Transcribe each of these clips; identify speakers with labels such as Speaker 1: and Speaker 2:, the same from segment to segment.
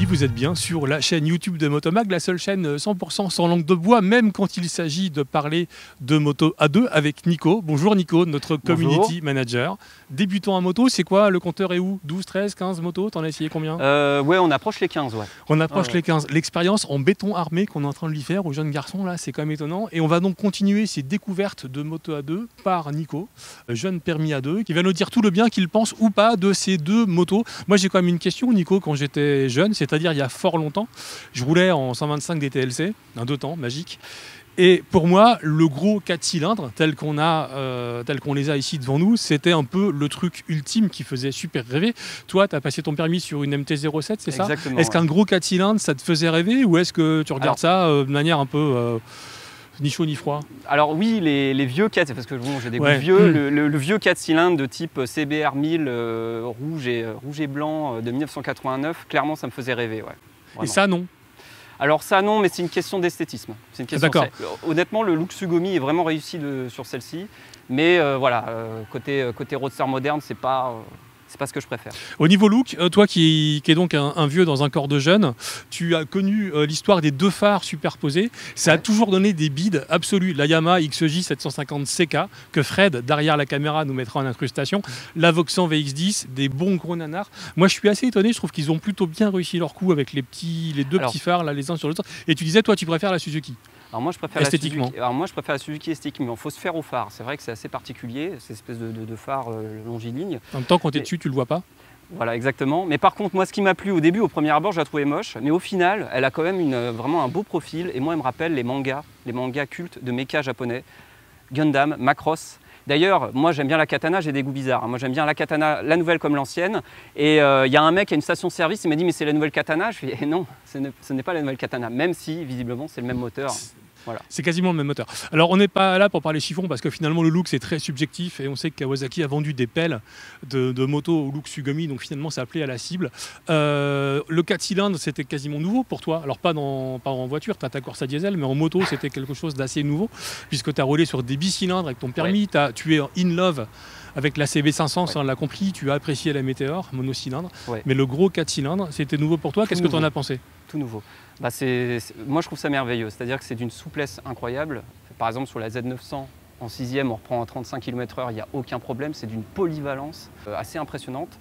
Speaker 1: vous êtes bien sur la chaîne YouTube de Motomag, la seule chaîne 100% sans langue de bois, même quand il s'agit de parler de moto à deux avec Nico. Bonjour Nico, notre community manager. Débutant en moto, c'est quoi? Le compteur est où? 12, 13, 15 motos? T'en as essayé combien?
Speaker 2: Ouais, on approche les 15, ouais.
Speaker 1: On approche les 15. L'expérience en béton armé qu'on est en train de lui faire aux jeunes garçons, là, c'est quand même étonnant. Et on va donc continuer ces découvertes de moto à deux par Nico, jeune permis à deux, qui va nous dire tout le bien qu'il pense ou pas de ces deux motos. Moi, j'ai quand même une question, Nico, quand j'étais jeune, c'est-à-dire il y a fort longtemps, je roulais en 125 DTLC, un 2 temps, magique. Et pour moi, le gros 4 cylindres, tel qu'on les a ici devant nous, c'était un peu le truc ultime qui faisait super rêver. Toi, tu as passé ton permis sur une MT-07, c'est ça?
Speaker 2: Exactement.
Speaker 1: Est-ce qu'un gros 4 cylindres, ça te faisait rêver, ou est-ce que tu regardes ça de manière un peu ni chaud ni froid?
Speaker 2: Alors oui, les vieux 4, parce que bon, j'ai des goûts vieux, le vieux 4 cylindres de type CBR 1000 rouge et blanc de 1989, clairement ça me faisait rêver. Ouais,
Speaker 1: et ça non?
Speaker 2: Alors ça non, mais c'est une question d'esthétisme.
Speaker 1: D'accord.
Speaker 2: Honnêtement, le look Sugumi est vraiment réussi sur celle-ci, mais voilà, côté roadster moderne, c'est pas ce que je préfère.
Speaker 1: Au niveau look, toi qui es donc un vieux dans un corps de jeune, tu as connu l'histoire des deux phares superposés. Ça a toujours donné des bides absolus. La Yamaha XJ 750 CK, que Fred, derrière la caméra, nous mettra en incrustation. La Voxan VX10, des bons gros nanars. Moi, je suis assez étonné. Je trouve qu'ils ont plutôt bien réussi leur coup avec les deux petits phares, là, les uns sur l'autre. Et tu disais, toi, tu préfères la Suzuki?
Speaker 2: Alors moi je préfère
Speaker 1: esthétiquement.
Speaker 2: La Suzuki esthétiquement. Il faut se faire au phare. C'est vrai que c'est assez particulier, cette espèce de phare longiligne.
Speaker 1: En même temps, quand tu es dessus, tu le vois pas.
Speaker 2: Voilà, exactement. Mais par contre, moi, ce qui m'a plu au début, au premier abord, je la trouvais moche. Mais au final, elle a quand même vraiment un beau profil. Et moi, elle me rappelle les mangas cultes de mecha japonais. Gundam, Macross. D'ailleurs, moi j'aime bien la katana, j'ai des goûts bizarres. Moi j'aime bien la katana, la nouvelle comme l'ancienne. Et il y a un mec à une station-service, il m'a dit mais c'est la nouvelle katana. Je lui ai dit non, ce n'est pas la nouvelle katana, même si visiblement c'est le même moteur. Voilà.
Speaker 1: C'est quasiment le même moteur. Alors on n'est pas là pour parler chiffon parce que finalement le look c'est très subjectif et on sait que Kawasaki a vendu des pelles de motos au look Sugumi, donc finalement ça appelait à la cible. Le 4 cylindres c'était quasiment nouveau pour toi, alors pas en voiture, tu as ta Corsa diesel, mais en moto c'était quelque chose d'assez nouveau puisque tu as roulé sur des bicylindres avec ton permis, tu es in love avec la CB500, ça on l'a compris, tu as apprécié la Météor, monocylindre, mais le gros 4 cylindres c'était nouveau pour toi, qu'est-ce que tu en as pensé?
Speaker 2: Tout nouveau. Moi je trouve ça merveilleux, c'est-à-dire que c'est d'une souplesse incroyable. Par exemple sur la Z900 en 6e on reprend à 35 km/h, il n'y a aucun problème, c'est d'une polyvalence assez impressionnante.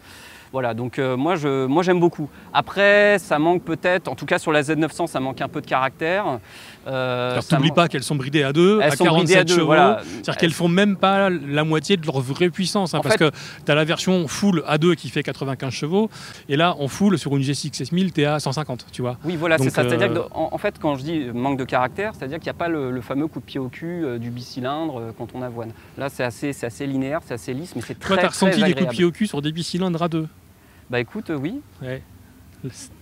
Speaker 2: Voilà, donc moi j'aime beaucoup. Après ça manque peut-être, en tout cas sur la Z900 ça manque un peu de caractère.
Speaker 1: N'oublie pas qu'elles sont bridées à deux, à 47 chevaux,
Speaker 2: voilà.
Speaker 1: C'est-à-dire qu'elles font même pas la moitié de leur vraie puissance, parce que tu as la version full A2 qui fait 95 chevaux, et là en full sur une GSX 6000 tu es à 150, tu vois.
Speaker 2: Oui voilà, c'est ça, c'est-à-dire que en fait quand je dis manque de caractère, c'est-à-dire qu'il n'y a pas le fameux coup de pied au cul du bicylindre quand on avoine. Là c'est assez linéaire, c'est assez lisse, mais c'est très agréable.
Speaker 1: Toi tu as ressenti des coups de pied au cul sur des bicylindres A2?
Speaker 2: Bah écoute, oui.
Speaker 1: Ouais.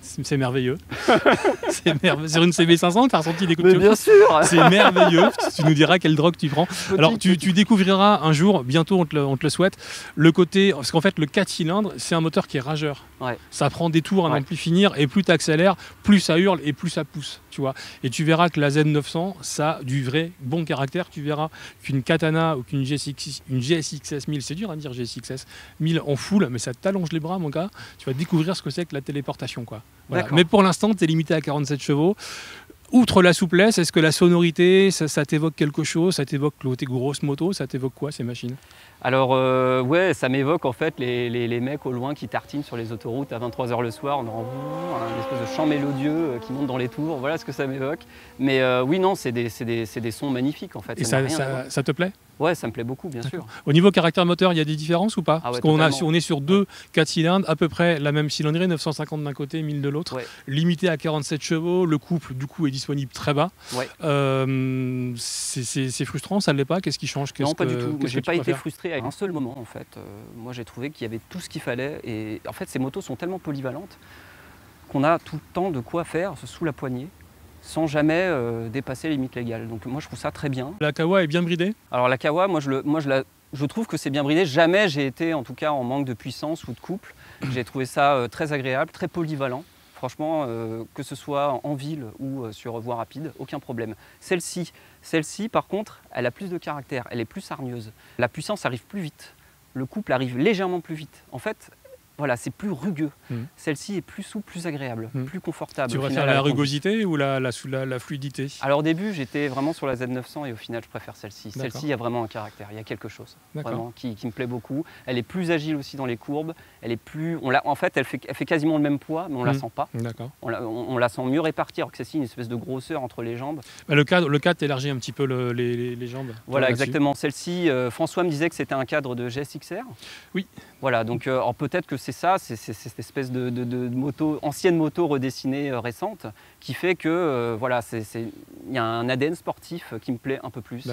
Speaker 1: C'est merveilleux. Sur une CB500, tu as ressenti des coups de pied?
Speaker 2: Bien sûr.
Speaker 1: C'est merveilleux. Tu nous diras quelle drogue tu prends. Alors, tu découvriras un jour, bientôt on te le souhaite, le côté. Parce qu'en fait, le 4 cylindres, c'est un moteur qui est rageur.
Speaker 2: Ouais.
Speaker 1: Ça prend des tours à n'en plus finir, et plus tu accélères, plus ça hurle et plus ça pousse. Tu vois. Et tu verras que la Z900, ça a du vrai bon caractère. Tu verras qu'une Katana ou qu'une GSX 1000, c'est dur à dire GSX 1000 en full, mais ça t'allonge les bras, mon gars. Tu vas découvrir ce que c'est que la téléportation. Quoi. Voilà. Mais pour l'instant, tu es limité à 47 chevaux. Outre la souplesse, est-ce que la sonorité, ça t'évoque quelque chose? Ça t'évoque tes grosses motos? Ça t'évoque quoi ces machines?
Speaker 2: Alors ouais, ça m'évoque en fait les mecs au loin qui tartinent sur les autoroutes à 23 h le soir, on entend un espèce de chant mélodieux qui monte dans les tours, voilà ce que ça m'évoque. Mais oui, non, c'est des sons magnifiques en fait.
Speaker 1: Et ça te plaît?
Speaker 2: Ouais, ça me plaît beaucoup, bien sûr.
Speaker 1: Au niveau caractère moteur, il y a des différences ou pas?
Speaker 2: Parce
Speaker 1: qu'on est sur deux 4 cylindres, à peu près la même cylindrée, 950 d'un côté, 1000 de l'autre, limité à 47 chevaux, le couple du coup est disponible très bas. C'est frustrant, ça ne l'est pas? Qu'est-ce qui change?
Speaker 2: Non, pas du tout. Je n'ai pas été frustré à un seul moment en fait. Moi j'ai trouvé qu'il y avait tout ce qu'il fallait et en fait ces motos sont tellement polyvalentes qu'on a tout le temps de quoi faire sous la poignée, sans jamais dépasser les limites légales. Donc moi je trouve ça très bien.
Speaker 1: La Kawa est bien bridée? Alors
Speaker 2: la Kawa, je trouve que c'est bien bridé. Jamais j'ai été en tout cas en manque de puissance ou de couple. J'ai trouvé ça très agréable, très polyvalent. Franchement, que ce soit en ville ou sur voie rapide, aucun problème. Celle-ci par contre, elle a plus de caractère, elle est plus hargneuse. La puissance arrive plus vite, le couple arrive légèrement plus vite. En fait, voilà, c'est plus rugueux.
Speaker 1: Mmh.
Speaker 2: Celle-ci est plus souple, plus agréable, plus confortable.
Speaker 1: Tu
Speaker 2: Au
Speaker 1: préfères
Speaker 2: final,
Speaker 1: la
Speaker 2: à conduire.
Speaker 1: rugosité ou la fluidité?
Speaker 2: Alors au début, j'étais vraiment sur la Z900 et au final, je préfère celle-ci.
Speaker 1: D'accord.
Speaker 2: Celle-ci, il y a vraiment un caractère, il y a quelque chose
Speaker 1: D'accord.
Speaker 2: vraiment qui me plaît beaucoup. Elle est plus agile aussi dans les courbes. Elle est plus, en fait, elle fait quasiment le même poids, mais on la sent pas.
Speaker 1: D'accord.
Speaker 2: On la sent mieux répartie, alors que celle-ci, une espèce de grosseur entre les jambes.
Speaker 1: Bah, le cadre élargit un petit peu les jambes.
Speaker 2: Voilà,
Speaker 1: là-dessus.
Speaker 2: exactement. Celle-ci, François me disait que c'était un cadre de GSXR.
Speaker 1: Oui.
Speaker 2: Voilà, donc alors peut-être que c'est ça, c'est cette espèce de moto, ancienne moto redessinée récente, qui fait que voilà, il y a un ADN sportif qui me plaît un peu plus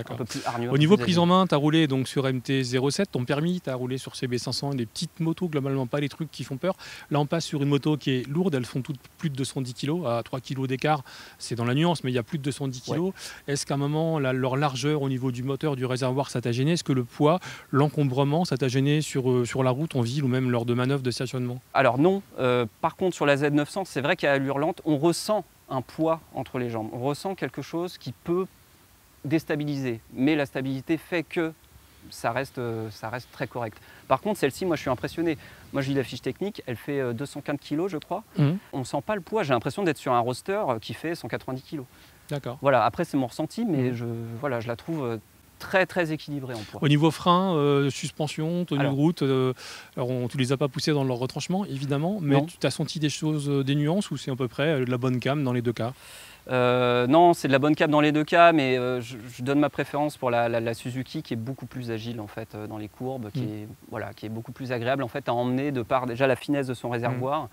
Speaker 2: hargneux.
Speaker 1: Au niveau prise en main, tu as roulé donc sur MT-07, ton permis, tu as roulé sur CB500, des petites motos, globalement pas les trucs qui font peur. Là, on passe sur une moto qui est lourde, elles font toutes plus de 210 kg, à 3 kg d'écart, c'est dans la nuance, mais il y a plus de 210 kg. Ouais. Est-ce qu'à un moment, leur largeur au niveau du moteur, du réservoir, ça t'a gêné? Est-ce que le poids, l'encombrement, ça t'a gêné sur la route, en ville ou même lors de manœuvres de stationnement?
Speaker 2: Alors non, par contre sur la Z900, c'est vrai qu'à allure lente, on ressent un poids entre les jambes. On ressent quelque chose qui peut déstabiliser, mais la stabilité fait que ça reste très correct. Par contre, celle-ci, moi je suis impressionné. Moi je lis la fiche technique, elle fait 215 kg je crois. On ne sent pas le poids, j'ai l'impression d'être sur un roster qui fait 190 kg. D'accord. Voilà, après c'est mon ressenti, mais je la trouve très très équilibrée en poids.
Speaker 1: Au niveau frein, suspension, tenue de route, alors tu les as pas poussés dans leur retranchement évidemment, mais non. Tu as senti des choses, des nuances ou c'est à peu près de la bonne cam dans les deux cas?
Speaker 2: Non, c'est de la bonne cam dans les deux cas, mais je donne ma préférence pour la Suzuki qui est beaucoup plus agile en fait dans les courbes, qui est beaucoup plus agréable en fait à emmener de par déjà la finesse de son réservoir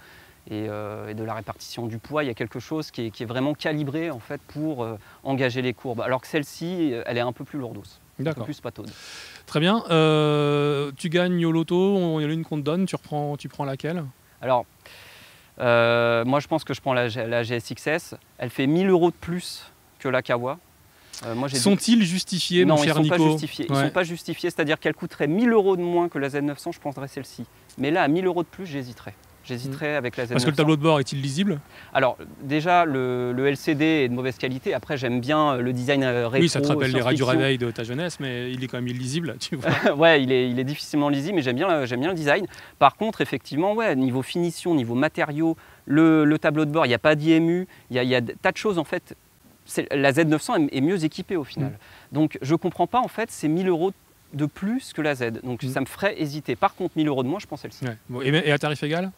Speaker 2: et de la répartition du poids. Il y a quelque chose qui est vraiment calibré en fait pour engager les courbes, alors que celle-ci, elle est un peu plus lourdos, un peu plus pataude.
Speaker 1: Très bien. Tu gagnes au loto, il y en a une qu'on te donne, tu prends laquelle?
Speaker 2: Alors, moi je pense que je prends la GSXS. Elle fait 1000 € de plus que la Kawa.
Speaker 1: Sont-ils justifiés, mon cher Nico?
Speaker 2: Non, ils ne sont pas justifiés. Ils sont pas justifiés, c'est-à-dire qu'elle coûterait 1000 € de moins que la Z900, je prendrais celle-ci. Mais là, à 1000 € de plus, j'hésiterais. J'hésiterais avec la Z900.
Speaker 1: Parce que le tableau de bord est-il lisible?
Speaker 2: Alors déjà, le LCD est de mauvaise qualité. Après, j'aime bien le design rétro.
Speaker 1: Oui, ça te rappelle les radios réveil de ta jeunesse, mais il est quand même illisible, tu vois.
Speaker 2: Ouais, il est difficilement lisible, mais j'aime bien le design. Par contre, effectivement, ouais, niveau finition, niveau matériaux, le tableau de bord, il n'y a pas d'IMU, il y a des tas de choses en fait. La Z900 est mieux équipée au final. Donc je ne comprends pas en fait ces 1000 € de plus que la Z. Donc ça me ferait hésiter. Par contre, 1000 € de moins, je prends celle-ci.
Speaker 1: Ouais. Bon, et à tarif égal?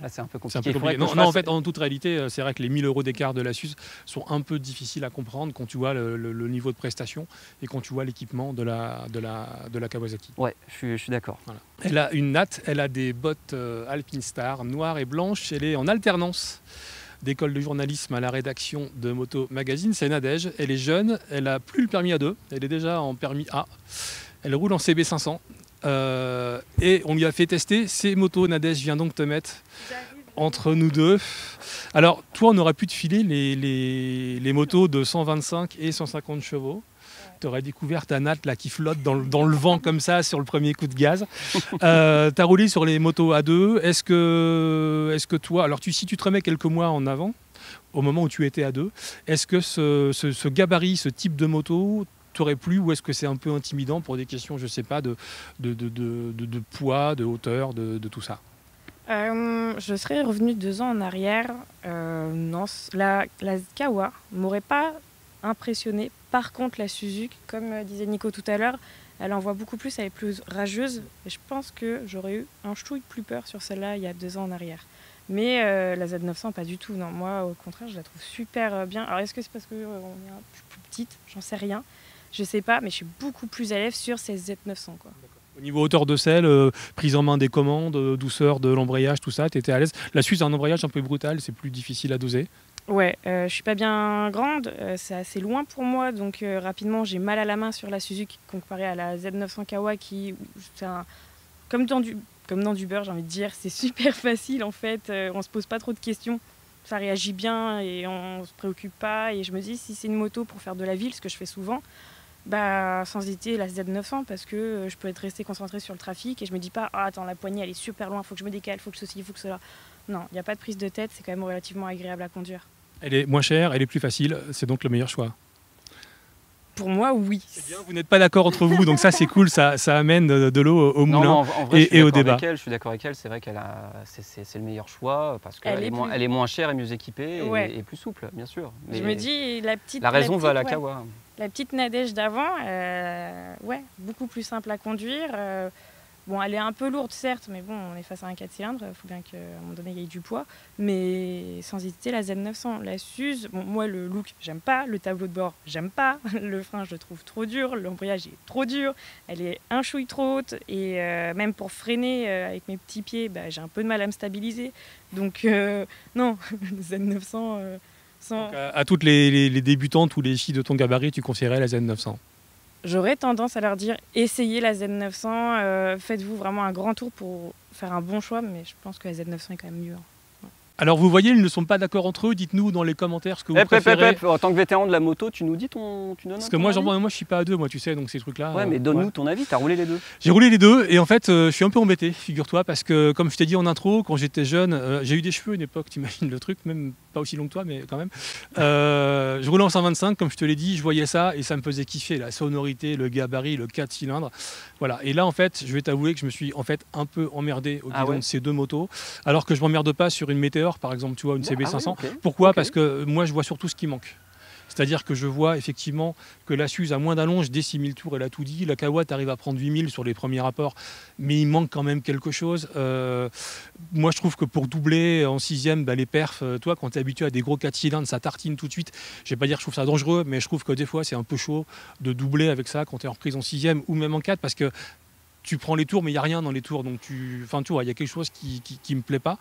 Speaker 2: Là, c'est un peu compliqué.
Speaker 1: Non, en fait, en toute réalité, c'est vrai que les 1000 € d'écart de la SUS sont un peu difficiles à comprendre quand tu vois le niveau de prestation et quand tu vois l'équipement de la Kawasaki.
Speaker 2: Ouais, je suis d'accord.
Speaker 1: Voilà. Elle a une natte, elle a des bottes Alpinestar noires et blanches, elle est en alternance d'école de journalisme à la rédaction de Moto Magazine, c'est Nadège. Elle est jeune, elle n'a plus le permis A2, elle est déjà en permis A. Elle roule en CB500. Et on lui a fait tester ces motos. Nadège vient donc te mettre entre nous deux. Alors toi, on aurait pu te filer les motos de 125 et 150 chevaux. Tu aurais découvert ta natte là, qui flotte dans le vent comme ça sur le premier coup de gaz. Tu as roulé sur les motos A2. Est-ce que toi, alors si tu te remets quelques mois en avant, au moment où tu étais A2, est-ce que ce gabarit, ce type de moto t'aurait plu, ou est-ce que c'est un peu intimidant pour des questions, je sais pas, de poids, de hauteur, de tout ça?
Speaker 3: Je serais revenue 2 ans en arrière. Non, la Kawa m'aurait pas impressionnée. Par contre, la Suzuki, comme disait Nico tout à l'heure, elle en voit beaucoup plus, elle est plus rageuse. Et je pense que j'aurais eu un ch'touille plus peur sur celle-là il y a 2 ans en arrière. Mais la Z900, pas du tout. Non, moi, au contraire, je la trouve super bien. Alors, est-ce que c'est parce qu'on est plus petite? J'en sais rien. Je sais pas, mais je suis beaucoup plus à l'aise sur ces Z900, quoi.
Speaker 1: Au niveau hauteur de selle, prise en main des commandes, douceur de l'embrayage, tout ça, tu étais à l'aise? La Suisse a un embrayage un peu brutal, c'est plus difficile à doser.
Speaker 3: Ouais, je suis pas bien grande, c'est assez loin pour moi, donc rapidement j'ai mal à la main sur la Suzuki comparé à la Z900 Kawa qui, comme dans du beurre, j'ai envie de dire, c'est super facile en fait, on se pose pas trop de questions. Ça réagit bien et on se préoccupe pas, et je me dis si c'est une moto pour faire de la ville, ce que je fais souvent, bah sans hésiter la Z900 parce que je peux être restée concentrée sur le trafic et je me dis pas attends, la poignée elle est super loin, faut que je me décale, faut que ceci, faut que cela. Non, il n'y a pas de prise de tête, c'est quand même relativement agréable à conduire.
Speaker 1: Elle est moins chère, elle est plus facile, c'est donc le meilleur choix.
Speaker 3: Pour moi, oui.
Speaker 1: C'est bien, vous n'êtes pas d'accord entre vous, donc ça c'est cool, ça amène de l'eau au moulin
Speaker 2: en vrai,
Speaker 1: et au débat.
Speaker 2: Je suis d'accord avec elle, c'est vrai c'est le meilleur choix parce qu'elle est moins chère et mieux équipée et plus souple, bien sûr. Mais
Speaker 3: je me dis,
Speaker 2: la raison va à la Kawa.
Speaker 3: La petite Nadège d'avant, beaucoup plus simple à conduire. Bon, elle est un peu lourde, certes, mais bon, on est face à un 4 cylindres, il faut bien qu'à un moment donné, il y ait du poids. Mais sans hésiter, la Z900, la Suze, bon, moi, le look, j'aime pas. Le tableau de bord, j'aime pas. Le frein, je le trouve trop dur. L'embrayage est trop dur. Elle est un chouille trop haute. Et même pour freiner avec mes petits pieds, j'ai un peu de mal à me stabiliser. Donc, non, Z900...
Speaker 1: Donc, à toutes les débutantes ou les filles de ton gabarit, tu conseillerais la Z900?
Speaker 3: J'aurais tendance à leur dire essayez la Z900, faites-vous vraiment un grand tour pour faire un bon choix, mais je pense que la Z900 est quand même mieux.
Speaker 1: Alors vous voyez, ils ne sont pas d'accord entre eux. Dites-nous dans les commentaires ce que vous préférez.
Speaker 2: En tant que vétéran de la moto, tu nous dis tu donnes
Speaker 1: Parce que moi, je suis pas à deux, moi, tu sais, donc ces trucs-là.
Speaker 2: Ouais, mais donne-nous ton avis. T'as roulé les deux.
Speaker 1: J'ai roulé les deux et en fait, je suis un peu embêté, figure-toi, parce que comme je t'ai dit en intro, quand j'étais jeune, j'ai eu des cheveux à une époque, t'imagines le truc, même pas aussi long que toi, mais quand même. Je roulais en 125, comme je te l'ai dit, je voyais ça et ça me faisait kiffer, la sonorité, le gabarit, le 4 cylindres. Voilà. Et là, en fait, je vais t'avouer que je me suis en fait un peu emmerdé au guidon de ces deux motos, alors que je m'emmerde pas sur une Météor, par exemple, tu vois, une CB500. Okay. Pourquoi? Parce que moi, je vois surtout ce qui manque. C'est-à-dire que je vois effectivement que la Suze a moins d'allonge, dès 6000 tours, elle a tout dit. La Kawa arrive à prendre 8000 sur les premiers rapports, mais il manque quand même quelque chose. Moi, je trouve que pour doubler en 6e, les perfs, toi, quand tu es habitué à des gros 4 cylindres, ça tartine tout de suite. Je ne vais pas dire que je trouve ça dangereux, mais je trouve que des fois, c'est un peu chaud de doubler avec ça quand tu es en reprise en 6e ou même en 4, parce que tu prends les tours, mais il n'y a rien dans les tours, donc tu vois, il y a quelque chose qui me plaît pas.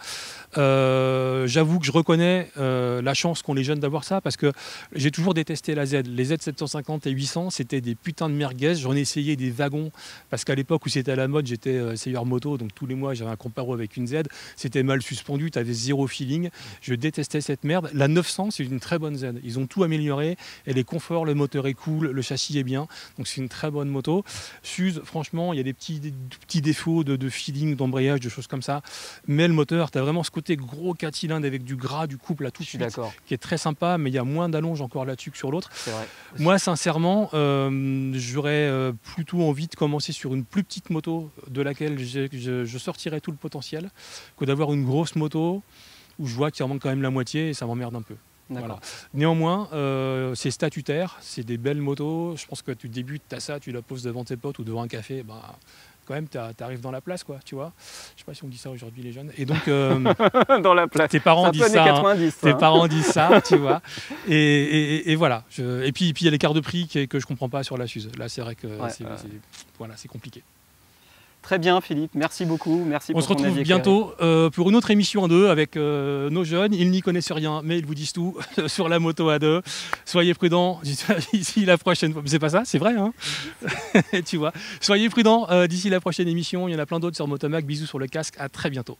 Speaker 1: J'avoue que je reconnais la chance qu'ont les jeunes d'avoir ça, parce que j'ai toujours détesté la Z. Les Z750 et 800, c'était des putains de merguez. J'en ai essayé des wagons, parce qu'à l'époque où c'était à la mode, j'étais essayeur moto, donc tous les mois j'avais un comparo avec une Z. C'était mal suspendu, tu avais zéro feeling. Je détestais cette merde. La 900, c'est une très bonne Z. Ils ont tout amélioré. Elle est confort, le moteur est cool, le châssis est bien, donc c'est une très bonne moto. Suze, franchement, il y a des petits défauts de feeling, d'embrayage, de choses comme ça. Mais le moteur, tu as vraiment ce côté gros 4 cylindres avec du gras, du couple là tout de suite, qui est très sympa, mais il y a moins d'allonge encore là-dessus que sur l'autre. Moi, sincèrement, j'aurais plutôt envie de commencer sur une plus petite moto de laquelle je sortirais tout le potentiel, que d'avoir une grosse moto où je vois qu'il en manque quand même la moitié et ça m'emmerde un peu. Voilà. Néanmoins, c'est statutaire, c'est des belles motos. Je pense que tu débutes, tu as ça, tu la poses devant tes potes ou devant un café, quand même, tu arrives dans la place, quoi, tu vois. Je sais pas si on dit ça aujourd'hui, les jeunes. Et donc,
Speaker 2: dans la place.
Speaker 1: Tes parents disent ça.
Speaker 2: 90,
Speaker 1: tes parents disent ça, tu vois. Et voilà. Et puis, il y a l'écart de prix que je comprends pas sur la Suze. Là, c'est vrai que c'est compliqué.
Speaker 2: Très bien, Philippe, merci beaucoup. Merci
Speaker 1: on se retrouve bientôt pour une autre émission à deux avec nos jeunes. Ils n'y connaissent rien, mais ils vous disent tout sur la moto à deux. Soyez prudents d'ici la prochaine fois. C'est pas ça, c'est vrai, hein. Tu vois. Soyez prudents d'ici la prochaine émission. Il y en a plein d'autres sur Motomac. Bisous sur le casque. À très bientôt.